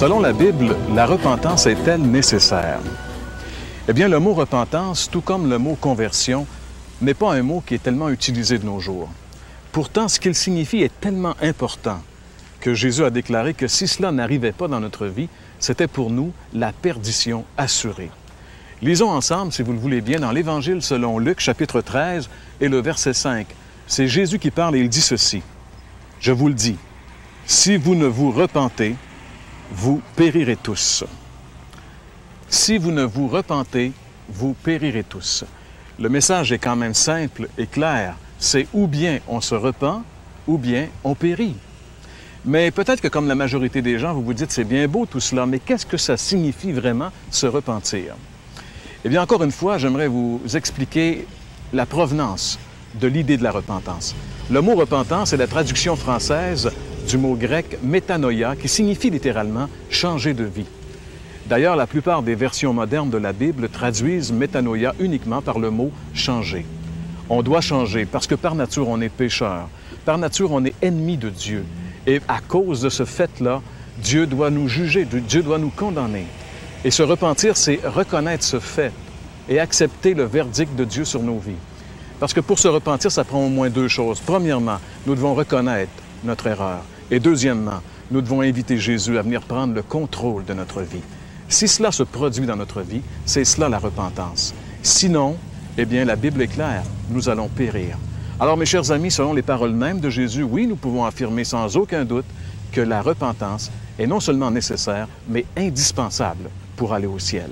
Selon la Bible, la repentance est-elle nécessaire? Eh bien, le mot repentance, tout comme le mot conversion, n'est pas un mot qui est tellement utilisé de nos jours. Pourtant, ce qu'il signifie est tellement important que Jésus a déclaré que si cela n'arrivait pas dans notre vie, c'était pour nous la perdition assurée. Lisons ensemble, si vous le voulez bien, dans l'Évangile selon Luc, chapitre 13 et le verset 5. C'est Jésus qui parle et il dit ceci. « Je vous le dis, si vous ne vous repentez, vous périrez tous. » Si vous ne vous repentez, vous périrez tous. Le message est quand même simple et clair. C'est ou bien on se repent, ou bien on périt. Mais peut-être que comme la majorité des gens, vous vous dites, c'est bien beau tout cela, mais qu'est-ce que ça signifie vraiment, se repentir? Eh bien, encore une fois, j'aimerais vous expliquer la provenance de l'idée de la repentance. Le mot repentance est la traduction française du mot grec métanoïa, qui signifie littéralement « changer de vie ». D'ailleurs, la plupart des versions modernes de la Bible traduisent métanoïa uniquement par le mot « changer ». On doit changer parce que par nature, on est pécheur. Par nature, on est ennemi de Dieu. Et à cause de ce fait-là, Dieu doit nous juger, Dieu doit nous condamner. Et se repentir, c'est reconnaître ce fait et accepter le verdict de Dieu sur nos vies. Parce que pour se repentir, ça prend au moins deux choses. Premièrement, nous devons reconnaître notre erreur. Et deuxièmement, nous devons inviter Jésus à venir prendre le contrôle de notre vie. Si cela se produit dans notre vie, c'est cela la repentance. Sinon, eh bien, la Bible est claire, nous allons périr. Alors, mes chers amis, selon les paroles mêmes de Jésus, oui, nous pouvons affirmer sans aucun doute que la repentance est non seulement nécessaire, mais indispensable pour aller au ciel.